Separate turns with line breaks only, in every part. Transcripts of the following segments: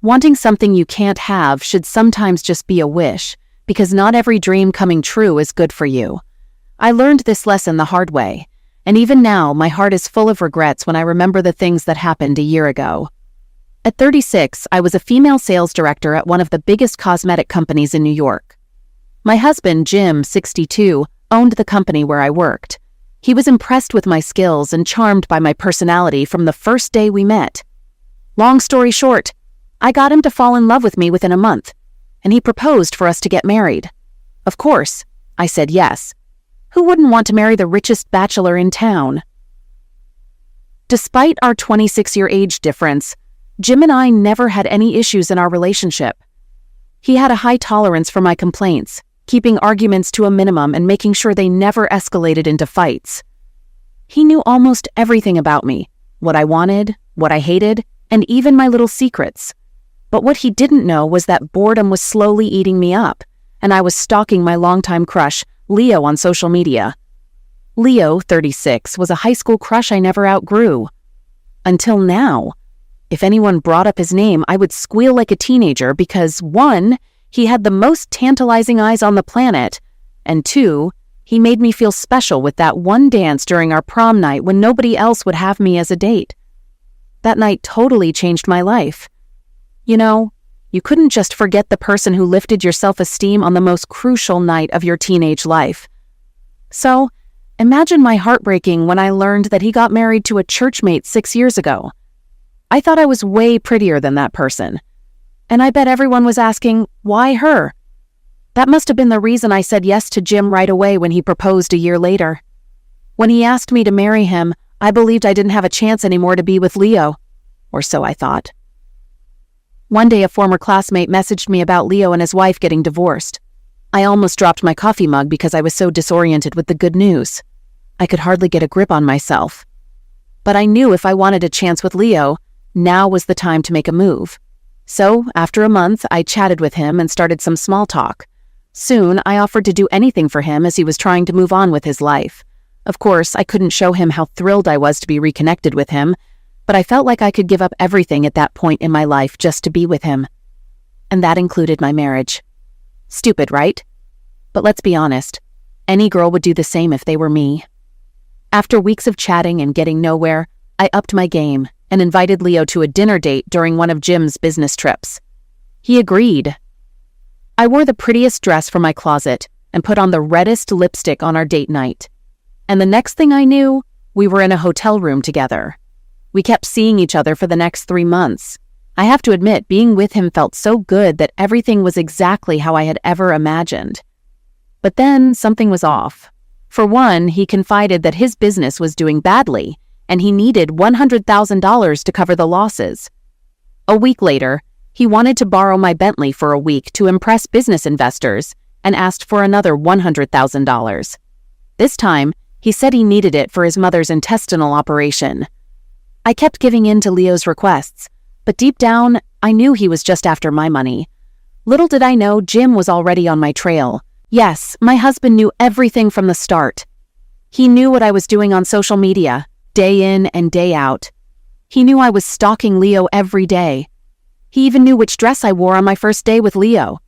Wanting something you can't have should sometimes just be a wish, because not every dream coming true is good for you. I learned this lesson the hard way, and even now my heart is full of regrets when I remember the things that happened a year ago. At 36, I was a female sales director at one of the biggest cosmetic companies in New York. My husband, Jim, 62, owned the company where I worked. He was impressed with my skills and charmed by my personality from the first day we met. Long story short, I got him to fall in love with me within a month, and he proposed for us to get married. Of course, I said yes. Who wouldn't want to marry the richest bachelor in town? Despite our 26-year age difference, Jim and I never had any issues in our relationship. He had a high tolerance for my complaints, keeping arguments to a minimum and making sure they never escalated into fights. He knew almost everything about me, what I wanted, what I hated, and even my little secrets. But what he didn't know was that boredom was slowly eating me up, and I was stalking my longtime crush, Leo, on social media. Leo, 36, was a high school crush I never outgrew. Until now. If anyone brought up his name, I would squeal like a teenager because 1, he had the most tantalizing eyes on the planet, and 2, he made me feel special with that one dance during our prom night when nobody else would have me as a date. That night totally changed my life. You know, you couldn't just forget the person who lifted your self-esteem on the most crucial night of your teenage life. So, imagine my heartbreaking when I learned that he got married to a churchmate 6 years ago. I thought I was way prettier than that person. And I bet everyone was asking, why her? That must have been the reason I said yes to Jim right away when he proposed a year later. When he asked me to marry him, I believed I didn't have a chance anymore to be with Leo. Or so I thought. One day a former classmate messaged me about Leo and his wife getting divorced. I almost dropped my coffee mug because I was so disoriented with the good news. I could hardly get a grip on myself. But I knew if I wanted a chance with Leo, now was the time to make a move. So, after a month, I chatted with him and started some small talk. Soon, I offered to do anything for him as he was trying to move on with his life. Of course, I couldn't show him how thrilled I was to be reconnected with him, but I felt like I could give up everything at that point in my life just to be with him. And that included my marriage. Stupid, right? But let's be honest, any girl would do the same if they were me. After weeks of chatting and getting nowhere, I upped my game and invited Leo to a dinner date during one of Jim's business trips. He agreed. I wore the prettiest dress from my closet and put on the reddest lipstick on our date night. And the next thing I knew, we were in a hotel room together. We kept seeing each other for the next 3 months. I have to admit, being with him felt so good that everything was exactly how I had ever imagined. But then something was off. For one, he confided that his business was doing badly, and he needed $100,000 to cover the losses. A week later, he wanted to borrow my Bentley for a week to impress business investors and asked for another $100,000. This time, he said he needed it for his mother's intestinal operation. I kept giving in to Leo's requests, but deep down, I knew he was just after my money. Little did I know Jim was already on my trail. Yes, my husband knew everything from the start. He knew what I was doing on social media, day in and day out. He knew I was stalking Leo every day. He even knew which dress I wore on my first day with Leo.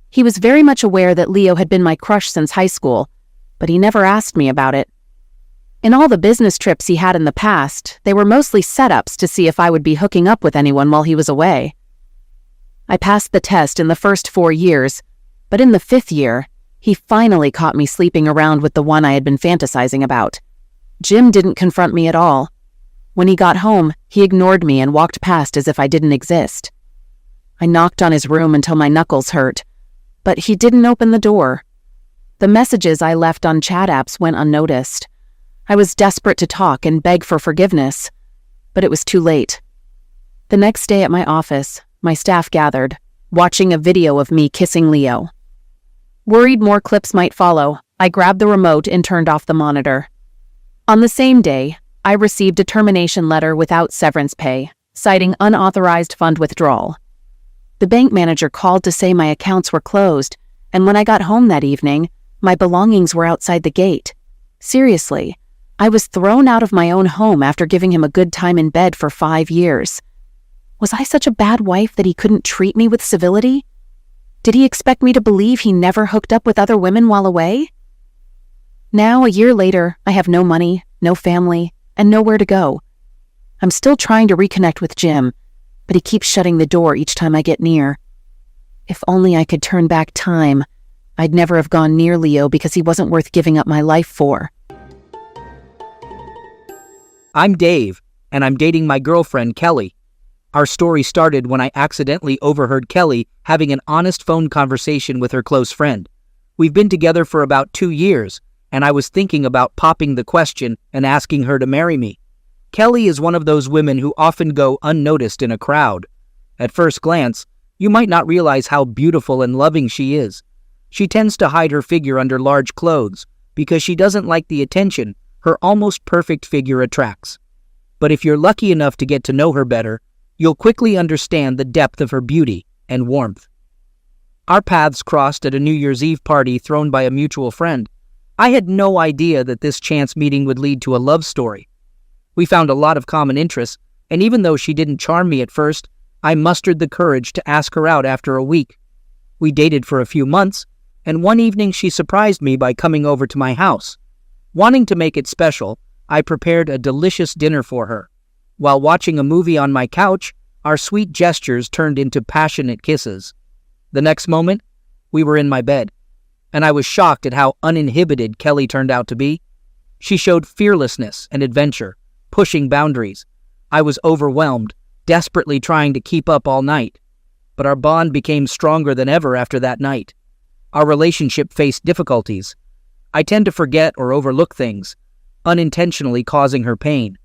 He was very much aware that Leo had been my crush since high school, but he never asked me about it. In all the business trips he had in the past, they were mostly setups to see if I would be hooking up with anyone while he was away. I passed the test in the first 4 years, but in the 5th year, he finally caught me sleeping around with the one I had been fantasizing about. Jim didn't confront me at all. When he got home, he ignored me and walked past as if I didn't exist. I knocked on his room until my knuckles hurt, but he didn't open the door. The messages I left on chat apps went unnoticed. I was desperate to talk and beg for forgiveness, but it was too late. The next day at my office, my staff gathered, watching a video of me kissing Leo. Worried more clips might follow, I grabbed the remote and turned off the monitor. On the same day, I received a termination letter without severance pay, citing unauthorized fund withdrawal. The bank manager called to say my accounts were closed, and when I got home that evening, my belongings were outside the gate. Seriously, I was thrown out of my own home after giving him a good time in bed for 5 years. Was I such a bad wife that he couldn't treat me with civility? Did he expect me to believe he never hooked up with other women while away? Now, a year later, I have no money, no family, and nowhere to go. I'm still trying to reconnect with Jim, but he keeps shutting the door each time I get near. If only I could turn back time, I'd never have gone near Leo because he wasn't worth giving up my life for.
I'm Dave, and I'm dating my girlfriend, Kelly. Our story started when I accidentally overheard Kelly having an honest phone conversation with her close friend. We've been together for about 2 years, and I was thinking about popping the question and asking her to marry me. Kelly is one of those women who often go unnoticed in a crowd. At first glance, you might not realize how beautiful and loving she is. She tends to hide her figure under large clothes because she doesn't like the attention her almost perfect figure attracts. But if you're lucky enough to get to know her better, you'll quickly understand the depth of her beauty and warmth. Our paths crossed at a New Year's Eve party thrown by a mutual friend. I had no idea that this chance meeting would lead to a love story. We found a lot of common interests, and even though she didn't charm me at first, I mustered the courage to ask her out after a week. We dated for a few months, and one evening she surprised me by coming over to my house. Wanting to make it special, I prepared a delicious dinner for her. While watching a movie on my couch, our sweet gestures turned into passionate kisses. The next moment, we were in my bed, and I was shocked at how uninhibited Kelly turned out to be. She showed fearlessness and adventure, pushing boundaries. I was overwhelmed, desperately trying to keep up all night. But our bond became stronger than ever after that night. Our relationship faced difficulties. I tend to forget or overlook things, unintentionally causing her pain.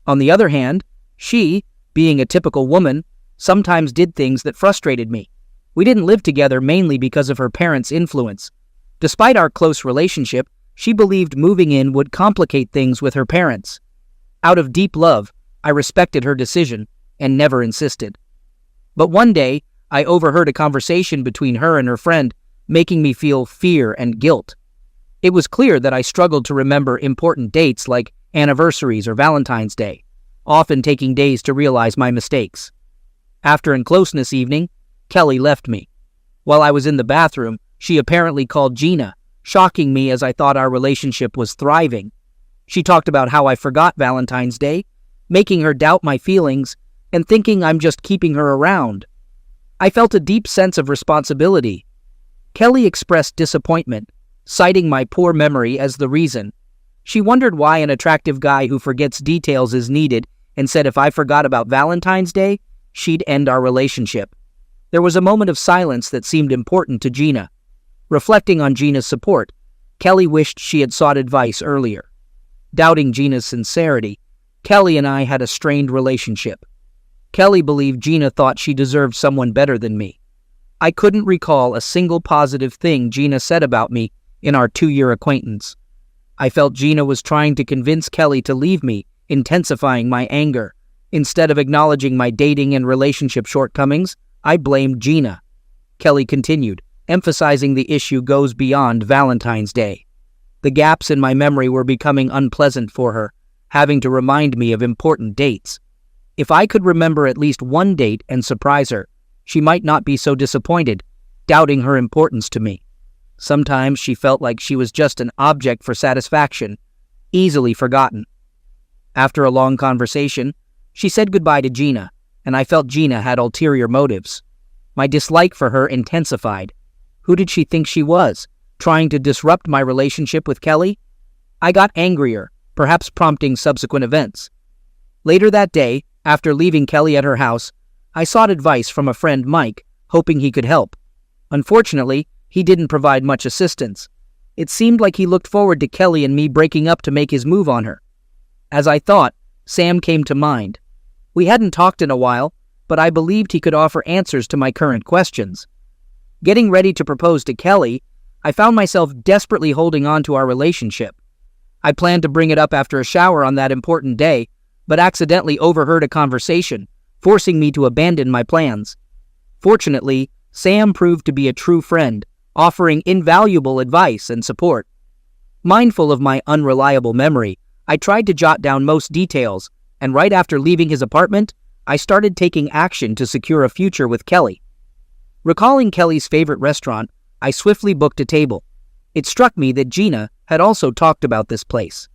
On the other hand, she, being a typical woman, sometimes did things that frustrated me. We didn't live together mainly because of her parents' influence. Despite our close relationship, she believed moving in would complicate things with her parents. Out of deep love, I respected her decision and never insisted. But one day, I overheard a conversation between her and her friend, making me feel fear and guilt. It was clear that I struggled to remember important dates like anniversaries or Valentine's Day, often taking days to realize my mistakes. After an closeness evening, Kelly left me. While I was in the bathroom, she apparently called Gina, shocking me as I thought our relationship was thriving. She talked about how I forgot Valentine's Day, making her doubt my feelings and thinking I'm just keeping her around. I felt a deep sense of responsibility. Kelly expressed disappointment, citing my poor memory as the reason. She wondered why an attractive guy who forgets details is needed and said if I forgot about Valentine's Day, she'd end our relationship. There was a moment of silence that seemed important to Gina. Reflecting on Gina's support, Kelly wished she had sought advice earlier. Doubting Gina's sincerity, Kelly and I had a strained relationship. Kelly believed Gina thought she deserved someone better than me. I couldn't recall a single positive thing Gina said about me in our 2-year acquaintance. I felt Gina was trying to convince Kelly to leave me, intensifying my anger. Instead of acknowledging my dating and relationship shortcomings, I blamed Gina. Kelly continued, emphasizing the issue goes beyond Valentine's Day. The gaps in my memory were becoming unpleasant for her, having to remind me of important dates. If I could remember at least one date and surprise her, she might not be so disappointed, doubting her importance to me. Sometimes she felt like she was just an object for satisfaction, easily forgotten. After a long conversation, she said goodbye to Gina, and I felt Gina had ulterior motives. My dislike for her intensified. Who did she think she was, trying to disrupt my relationship with Kelly? I got angrier, perhaps prompting subsequent events. Later that day, after leaving Kelly at her house, I sought advice from a friend, Mike, hoping he could help. Unfortunately, he didn't provide much assistance. It seemed like he looked forward to Kelly and me breaking up to make his move on her. As I thought, Sam came to mind. We hadn't talked in a while, but I believed he could offer answers to my current questions. Getting ready to propose to Kelly, I found myself desperately holding on to our relationship. I planned to bring it up after a shower on that important day, but accidentally overheard a conversation, forcing me to abandon my plans. Fortunately, Sam proved to be a true friend, offering invaluable advice and support. Mindful of my unreliable memory, I tried to jot down most details, and right after leaving his apartment, I started taking action to secure a future with Kelly. Recalling Kelly's favorite restaurant, I swiftly booked a table. It struck me that Gina had also talked about this place.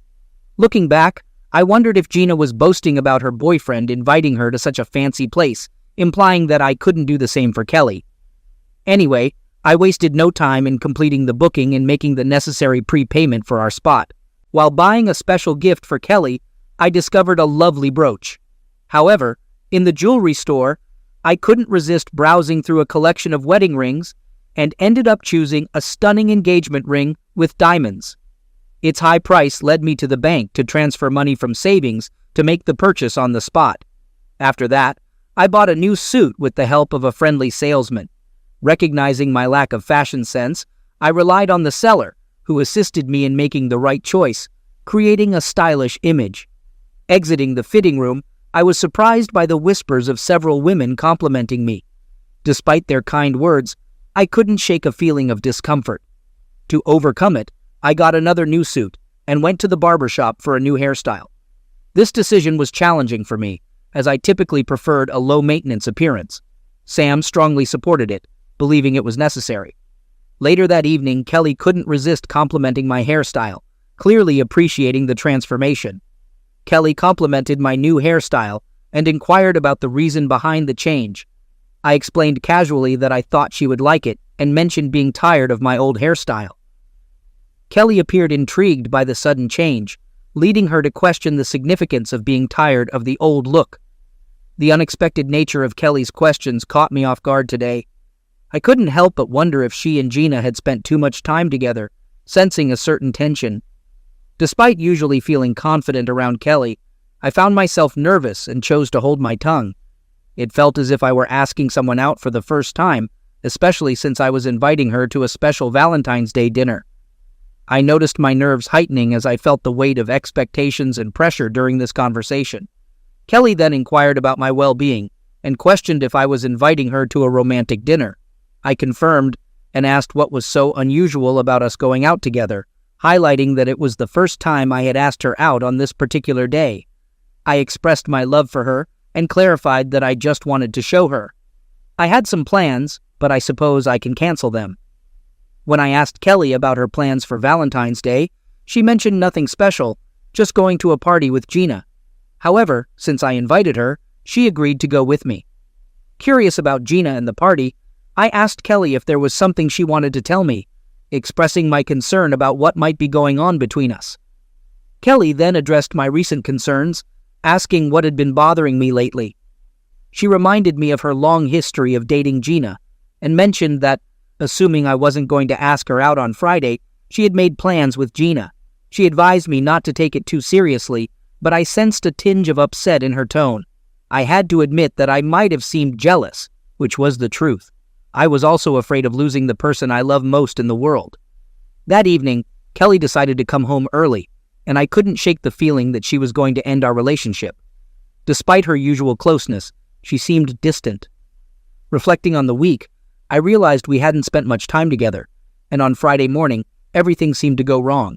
Looking back, I wondered if Gina was boasting about her boyfriend inviting her to such a fancy place, implying that I couldn't do the same for Kelly. Anyway, I wasted no time in completing the booking and making the necessary prepayment for our spot. While buying a special gift for Kelly, I discovered a lovely brooch. However, in the jewelry store, I couldn't resist browsing through a collection of wedding rings and ended up choosing a stunning engagement ring with diamonds. Its high price led me to the bank to transfer money from savings to make the purchase on the spot. After that, I bought a new suit with the help of a friendly salesman. Recognizing my lack of fashion sense, I relied on the seller, who assisted me in making the right choice, creating a stylish image. Exiting the fitting room, I was surprised by the whispers of several women complimenting me. Despite their kind words, I couldn't shake a feeling of discomfort. To overcome it, I got another new suit and went to the barber shop for a new hairstyle. This decision was challenging for me, as I typically preferred a low-maintenance appearance. Sam strongly supported it, believing it was necessary. Later that evening, Kelly couldn't resist complimenting my hairstyle, clearly appreciating the transformation. Kelly complimented my new hairstyle and inquired about the reason behind the change. I explained casually that I thought she would like it and mentioned being tired of my old hairstyle. Kelly appeared intrigued by the sudden change, leading her to question the significance of being tired of the old look. The unexpected nature of Kelly's questions caught me off guard today. I couldn't help but wonder if she and Gina had spent too much time together, sensing a certain tension. Despite usually feeling confident around Kelly, I found myself nervous and chose to hold my tongue. It felt as if I were asking someone out for the first time, especially since I was inviting her to a special Valentine's Day dinner. I noticed my nerves heightening as I felt the weight of expectations and pressure during this conversation. Kelly then inquired about my well-being and questioned if I was inviting her to a romantic dinner. I confirmed and asked what was so unusual about us going out together, highlighting that it was the first time I had asked her out on this particular day. I expressed my love for her and clarified that I just wanted to show her. I had some plans, but I suppose I can cancel them. When I asked Kelly about her plans for Valentine's Day, she mentioned nothing special, just going to a party with Gina. However, since I invited her, she agreed to go with me. Curious about Gina and the party, I asked Kelly if there was something she wanted to tell me, expressing my concern about what might be going on between us. Kelly then addressed my recent concerns, asking what had been bothering me lately. She reminded me of her long history of dating Gina, and mentioned that, assuming I wasn't going to ask her out on Friday, she had made plans with Gina. She advised me not to take it too seriously, but I sensed a tinge of upset in her tone. I had to admit that I might have seemed jealous, which was the truth. I was also afraid of losing the person I love most in the world. That evening, Kelly decided to come home early, and I couldn't shake the feeling that she was going to end our relationship. Despite her usual closeness, she seemed distant. Reflecting on the week, I realized we hadn't spent much time together, and on Friday morning, everything seemed to go wrong.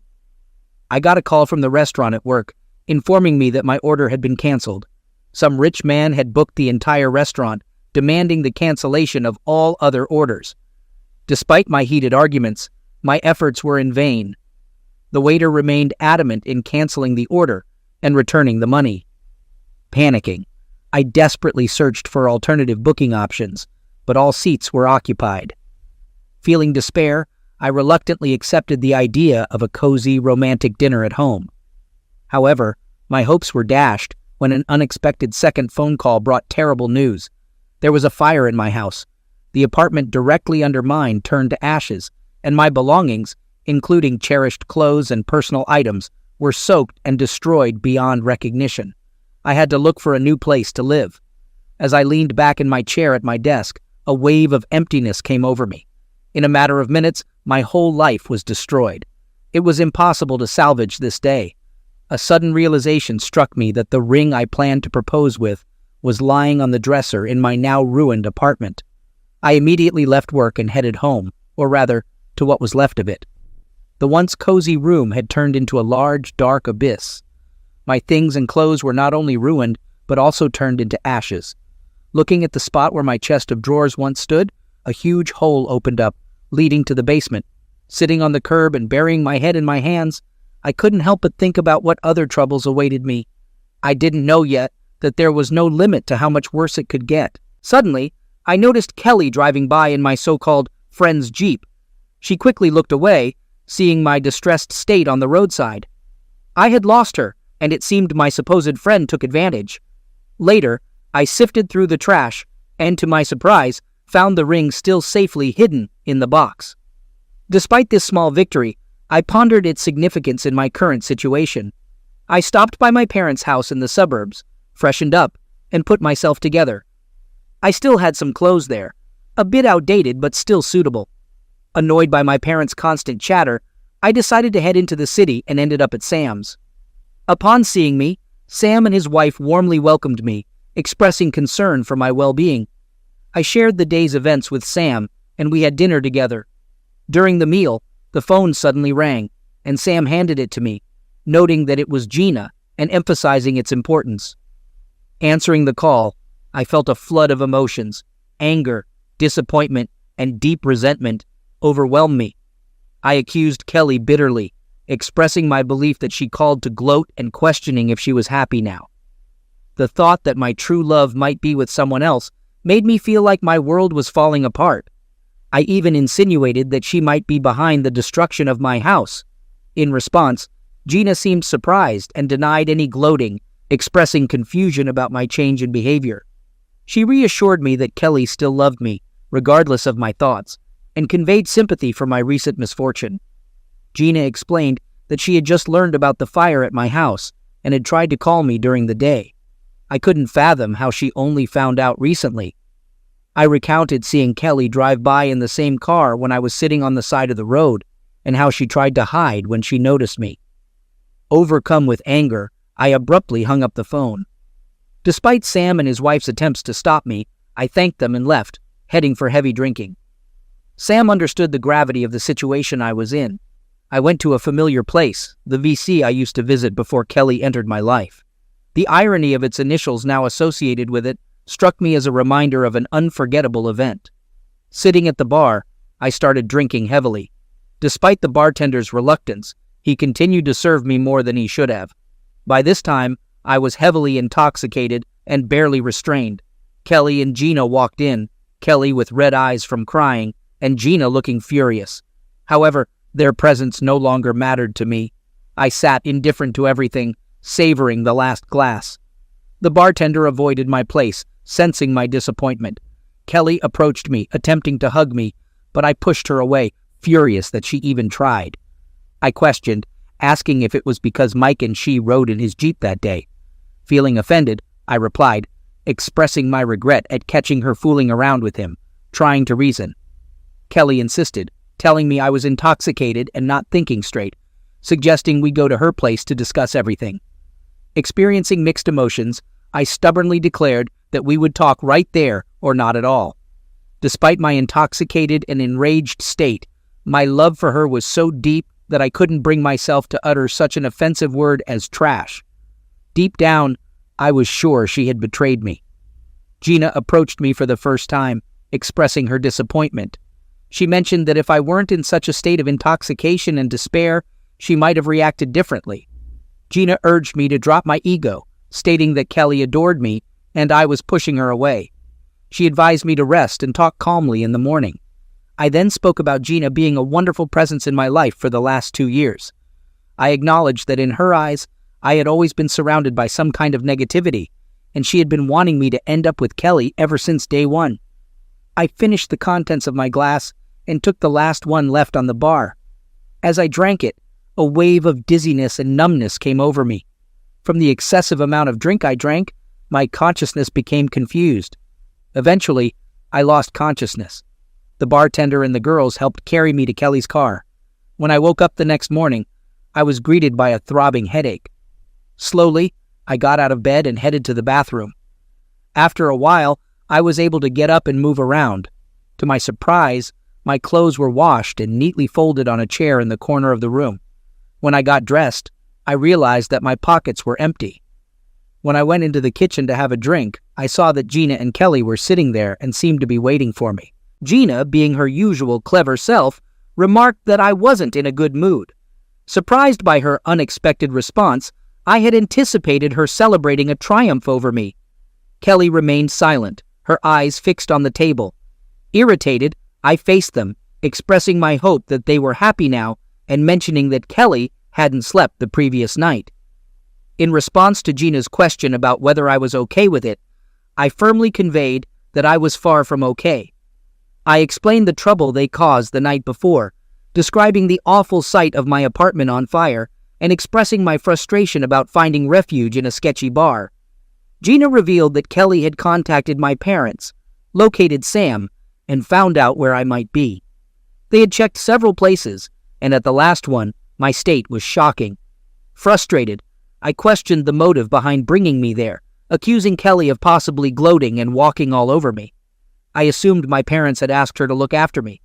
I got a call from the restaurant at work, informing me that my order had been canceled. Some rich man had booked the entire restaurant, demanding the cancellation of all other orders. Despite my heated arguments, my efforts were in vain. The waiter remained adamant in canceling the order and returning the money. Panicking, I desperately searched for alternative booking options, but all seats were occupied. Feeling despair, I reluctantly accepted the idea of a cozy, romantic dinner at home. However, my hopes were dashed when an unexpected second phone call brought terrible news. There was a fire in my house. The apartment directly under mine turned to ashes, and my belongings, including cherished clothes and personal items, were soaked and destroyed beyond recognition. I had to look for a new place to live. As I leaned back in my chair at my desk, a wave of emptiness came over me. In a matter of minutes, my whole life was destroyed. It was impossible to salvage this day. A sudden realization struck me that the ring I planned to propose with was lying on the dresser in my now ruined apartment. I immediately left work and headed home, or rather, to what was left of it. The once cozy room had turned into a large, dark abyss. My things and clothes were not only ruined, but also turned into ashes. Looking at the spot where my chest of drawers once stood, a huge hole opened up, leading to the basement. Sitting on the curb and burying my head in my hands, I couldn't help but think about what other troubles awaited me. I didn't know yet that there was no limit to how much worse it could get. Suddenly, I noticed Kelly driving by in my so-called friend's Jeep. She quickly looked away, seeing my distressed state on the roadside. I had lost her, and it seemed my supposed friend took advantage. Later, I sifted through the trash, and to my surprise, found the ring still safely hidden in the box. Despite this small victory, I pondered its significance in my current situation. I stopped by my parents' house in the suburbs, freshened up, and put myself together. I still had some clothes there, a bit outdated but still suitable. Annoyed by my parents' constant chatter, I decided to head into the city and ended up at Sam's. Upon seeing me, Sam and his wife warmly welcomed me, expressing concern for my well-being. I shared the day's events with Sam, and we had dinner together. During the meal, the phone suddenly rang, and Sam handed it to me, noting that it was Gina and emphasizing its importance. Answering the call, I felt a flood of emotions. Anger, disappointment, and deep resentment overwhelmed me. I accused Kelly bitterly, expressing my belief that she called to gloat and questioning if she was happy now. The thought that my true love might be with someone else made me feel like my world was falling apart. I even insinuated that she might be behind the destruction of my house. In response, Gina seemed surprised and denied any gloating, expressing confusion about my change in behavior. She reassured me that Kelly still loved me, regardless of my thoughts, and conveyed sympathy for my recent misfortune. Gina explained that she had just learned about the fire at my house and had tried to call me during the day. I couldn't fathom how she only found out recently. I recounted seeing Kelly drive by in the same car when I was sitting on the side of the road, and how she tried to hide when she noticed me. Overcome with anger, I abruptly hung up the phone. Despite Sam and his wife's attempts to stop me, I thanked them and left, heading for heavy drinking. Sam understood the gravity of the situation I was in. I went to a familiar place, the VC I used to visit before Kelly entered my life. The irony of its initials now associated with it struck me as a reminder of an unforgettable event. Sitting at the bar, I started drinking heavily. Despite the bartender's reluctance, he continued to serve me more than he should have. By this time, I was heavily intoxicated and barely restrained. Kelly and Gina walked in, Kelly with red eyes from crying, and Gina looking furious. However, their presence no longer mattered to me. I sat indifferent to everything, savoring the last glass. The bartender avoided my place, sensing my disappointment. Kelly approached me, attempting to hug me, but I pushed her away, furious that she even tried. I questioned, asking if it was because Mike and she rode in his Jeep that day. Feeling offended, I replied, expressing my regret at catching her fooling around with him, trying to reason. Kelly insisted, telling me I was intoxicated and not thinking straight, suggesting we go to her place to discuss everything. Experiencing mixed emotions, I stubbornly declared that we would talk right there or not at all. Despite my intoxicated and enraged state, my love for her was so deep that I couldn't bring myself to utter such an offensive word as trash. Deep down, I was sure she had betrayed me. Gina approached me for the first time, expressing her disappointment. She mentioned that if I weren't in such a state of intoxication and despair, she might have reacted differently. Gina urged me to drop my ego, stating that Kelly adored me and I was pushing her away. She advised me to rest and talk calmly in the morning. I then spoke about Gina being a wonderful presence in my life for the last 2 years. I acknowledged that in her eyes, I had always been surrounded by some kind of negativity, and she had been wanting me to end up with Kelly ever since day one. I finished the contents of my glass and took the last one left on the bar. As I drank it, a wave of dizziness and numbness came over me. From the excessive amount of drink I drank, my consciousness became confused. Eventually, I lost consciousness. The bartender and the girls helped carry me to Kelly's car. When I woke up the next morning, I was greeted by a throbbing headache. Slowly, I got out of bed and headed to the bathroom. After a while, I was able to get up and move around. To my surprise, my clothes were washed and neatly folded on a chair in the corner of the room. When I got dressed, I realized that my pockets were empty. When I went into the kitchen to have a drink, I saw that Gina and Kelly were sitting there and seemed to be waiting for me. Gina, being her usual clever self, remarked that I wasn't in a good mood. Surprised by her unexpected response, I had anticipated her celebrating a triumph over me. Kelly remained silent, her eyes fixed on the table. Irritated, I faced them, expressing my hope that they were happy now and mentioning that Kelly hadn't slept the previous night. In response to Gina's question about whether I was okay with it, I firmly conveyed that I was far from okay. I explained the trouble they caused the night before, describing the awful sight of my apartment on fire and expressing my frustration about finding refuge in a sketchy bar. Gina revealed that Kelly had contacted my parents, located Sam, and found out where I might be. They had checked several places, and at the last one, my state was shocking. Frustrated, I questioned the motive behind bringing me there, accusing Kelly of possibly gloating and walking all over me. I assumed my parents had asked her to look after me.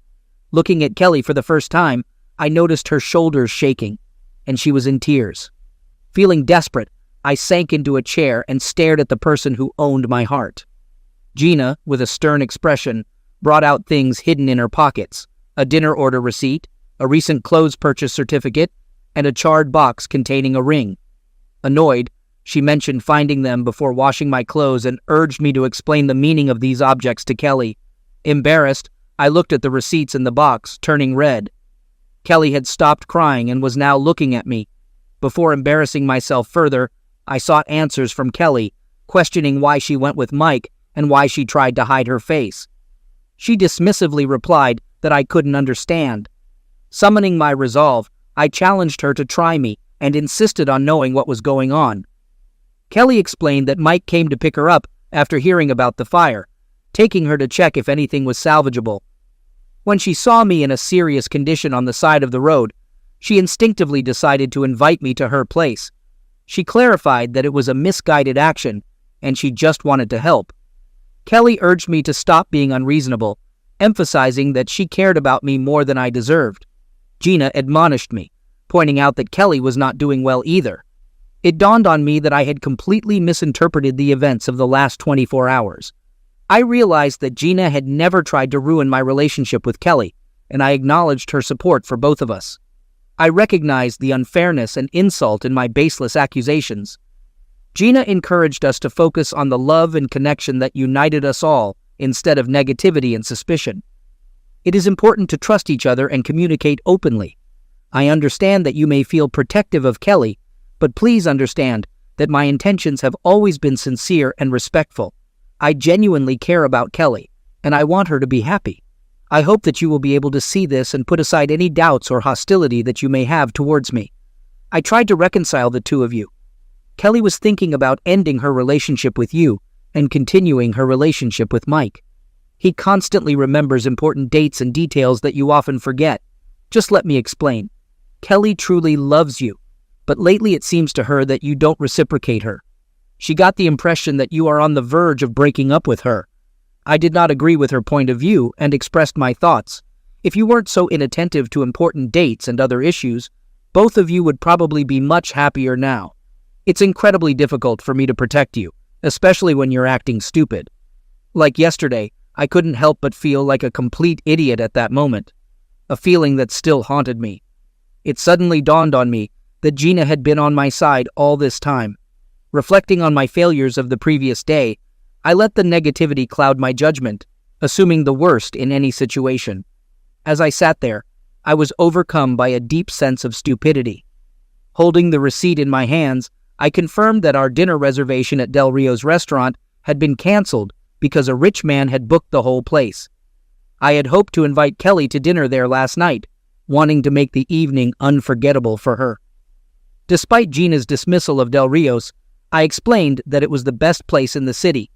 Looking at Kelly for the first time, I noticed her shoulders shaking, and she was in tears. Feeling desperate, I sank into a chair and stared at the person who owned my heart. Gina, with a stern expression, brought out things hidden in her pockets, a dinner order receipt, a recent clothes purchase certificate, and a charred box containing a ring. Annoyed, she mentioned finding them before washing my clothes and urged me to explain the meaning of these objects to Kelly. Embarrassed, I looked at the receipts in the box, turning red. Kelly had stopped crying and was now looking at me. Before embarrassing myself further, I sought answers from Kelly, questioning why she went with Mike and why she tried to hide her face. She dismissively replied that I couldn't understand. Summoning my resolve, I challenged her to try me and insisted on knowing what was going on. Kelly explained that Mike came to pick her up after hearing about the fire, taking her to check if anything was salvageable. When she saw me in a serious condition on the side of the road, she instinctively decided to invite me to her place. She clarified that it was a misguided action, and she just wanted to help. Kelly urged me to stop being unreasonable, emphasizing that she cared about me more than I deserved. Gina admonished me, pointing out that Kelly was not doing well either. It dawned on me that I had completely misinterpreted the events of the last 24 hours. I realized that Gina had never tried to ruin my relationship with Kelly, and I acknowledged her support for both of us. I recognized the unfairness and insult in my baseless accusations. Gina encouraged us to focus on the love and connection that united us all instead of negativity and suspicion. It is important to trust each other and communicate openly. I understand that you may feel protective of Kelly, but please understand that my intentions have always been sincere and respectful. I genuinely care about Kelly, and I want her to be happy. I hope that you will be able to see this and put aside any doubts or hostility that you may have towards me. I tried to reconcile the two of you. Kelly was thinking about ending her relationship with you and continuing her relationship with Mike. He constantly remembers important dates and details that you often forget. Just let me explain. Kelly truly loves you, but lately it seems to her that you don't reciprocate her. She got the impression that you are on the verge of breaking up with her. I did not agree with her point of view and expressed my thoughts. If you weren't so inattentive to important dates and other issues, both of you would probably be much happier now. It's incredibly difficult for me to protect you, especially when you're acting stupid. Like yesterday, I couldn't help but feel like a complete idiot at that moment, a feeling that still haunted me. It suddenly dawned on me that Gina had been on my side all this time. Reflecting on my failures of the previous day, I let the negativity cloud my judgment, assuming the worst in any situation. As I sat there, I was overcome by a deep sense of stupidity. Holding the receipt in my hands, I confirmed that our dinner reservation at Del Rio's restaurant had been canceled because a rich man had booked the whole place. I had hoped to invite Kelly to dinner there last night, wanting to make the evening unforgettable for her. Despite Gina's dismissal of Del Rio's, I explained that it was the best place in the city.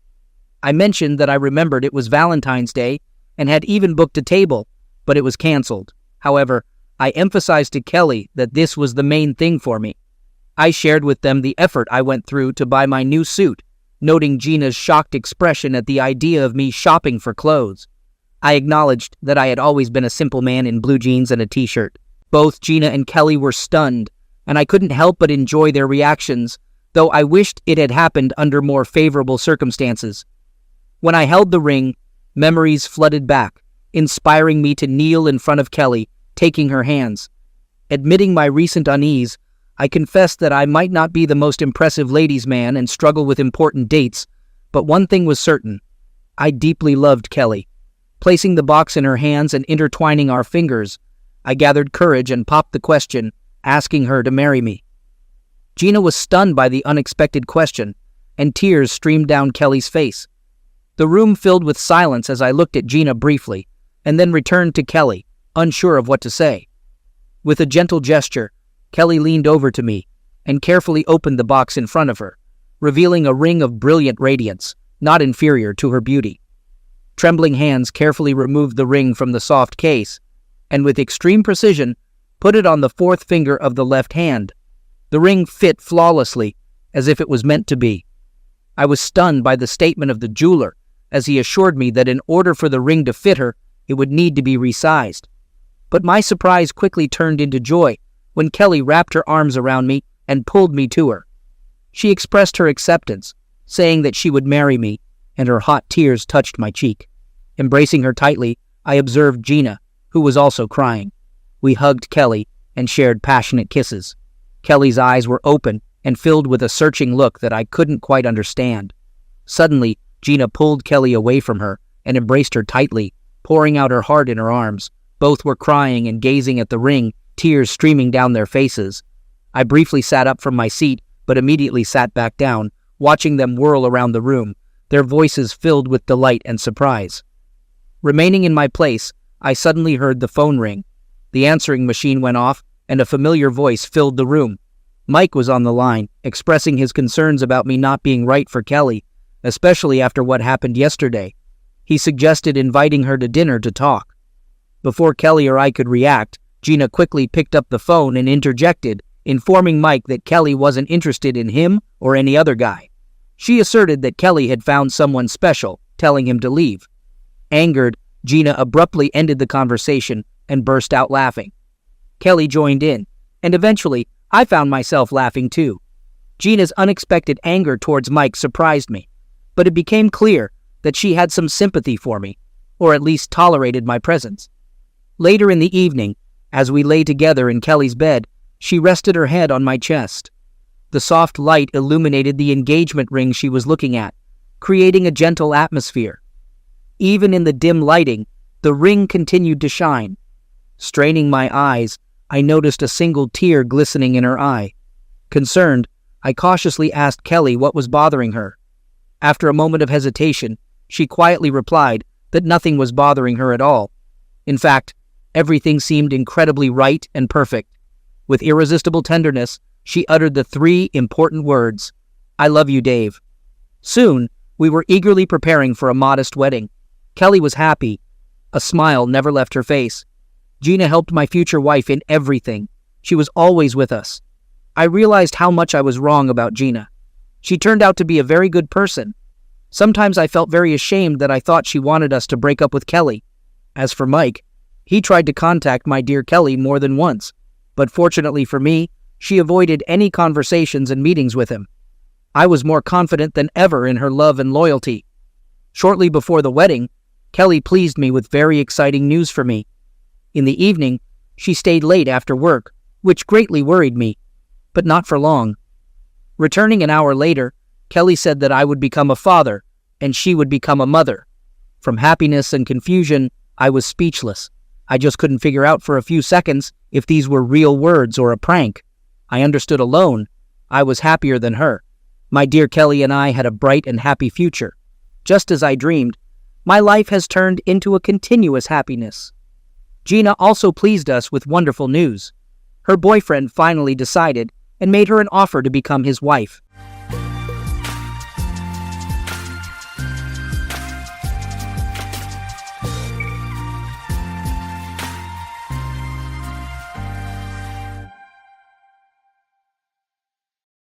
I mentioned that I remembered it was Valentine's Day and had even booked a table, but it was canceled. However, I emphasized to Kelly that this was the main thing for me. I shared with them the effort I went through to buy my new suit, noting Gina's shocked expression at the idea of me shopping for clothes. I acknowledged that I had always been a simple man in blue jeans and a t-shirt. Both Gina and Kelly were stunned, and I couldn't help but enjoy their reactions, though I wished it had happened under more favorable circumstances. When I held the ring, memories flooded back, inspiring me to kneel in front of Kelly, taking her hands. Admitting my recent unease, I confessed that I might not be the most impressive ladies' man and struggle with important dates, but one thing was certain. I deeply loved Kelly. Placing the box in her hands and intertwining our fingers, I gathered courage and popped the question, asking her to marry me. Gina was stunned by the unexpected question, and tears streamed down Kelly's face. The room filled with silence as I looked at Gina briefly, and then returned to Kelly, unsure of what to say. With a gentle gesture, Kelly leaned over to me and carefully opened the box in front of her, revealing a ring of brilliant radiance, not inferior to her beauty. Trembling hands carefully removed the ring from the soft case, and with extreme precision, put it on the fourth finger of the left hand. The ring fit flawlessly, as if it was meant to be. I was stunned by the statement of the jeweler, as he assured me that in order for the ring to fit her, it would need to be resized. But my surprise quickly turned into joy when Kelly wrapped her arms around me and pulled me to her. She expressed her acceptance, saying that she would marry me, and her hot tears touched my cheek. Embracing her tightly, I observed Gina, who was also crying. We hugged Kelly and shared passionate kisses. Kelly's eyes were open and filled with a searching look that I couldn't quite understand. Suddenly, Gina pulled Kelly away from her and embraced her tightly, pouring out her heart in her arms. Both were crying and gazing at the ring, tears streaming down their faces. I briefly sat up from my seat, but immediately sat back down, watching them whirl around the room, their voices filled with delight and surprise. Remaining in my place, I suddenly heard the phone ring. The answering machine went off, and a familiar voice filled the room. Mike was on the line, expressing his concerns about me not being right for Kelly, especially after what happened yesterday. He suggested inviting her to dinner to talk. Before Kelly or I could react, Gina quickly picked up the phone and interjected, informing Mike that Kelly wasn't interested in him or any other guy. She asserted that Kelly had found someone special, telling him to leave. Angered, Gina abruptly ended the conversation and burst out laughing. Kelly joined in, and eventually, I found myself laughing too. Gina's unexpected anger towards Mike surprised me, but it became clear that she had some sympathy for me, or at least tolerated my presence. Later in the evening, as we lay together in Kelly's bed, she rested her head on my chest. The soft light illuminated the engagement ring she was looking at, creating a gentle atmosphere. Even in the dim lighting, the ring continued to shine. Straining my eyes, I noticed a single tear glistening in her eye. Concerned, I cautiously asked Kelly what was bothering her. After a moment of hesitation, she quietly replied that nothing was bothering her at all. In fact, everything seemed incredibly right and perfect. With irresistible tenderness, she uttered the 3 important words, "I love you, Dave." Soon, we were eagerly preparing for a modest wedding. Kelly was happy. A smile never left her face. Gina helped my future wife in everything. She was always with us. I realized how much I was wrong about Gina. She turned out to be a very good person. Sometimes I felt very ashamed that I thought she wanted us to break up with Kelly. As for Mike, he tried to contact my dear Kelly more than once, but fortunately for me, she avoided any conversations and meetings with him. I was more confident than ever in her love and loyalty. Shortly before the wedding, Kelly pleased me with very exciting news for me. In the evening, she stayed late after work, which greatly worried me, but not for long. Returning an hour later, Kelly said that I would become a father, and she would become a mother. From happiness and confusion, I was speechless. I just couldn't figure out for a few seconds if these were real words or a prank. I understood alone. I was happier than her. My dear Kelly and I had a bright and happy future. Just as I dreamed, my life has turned into a continuous happiness. Gina also pleased us with wonderful news. Her boyfriend finally decided and made her an offer to become his wife.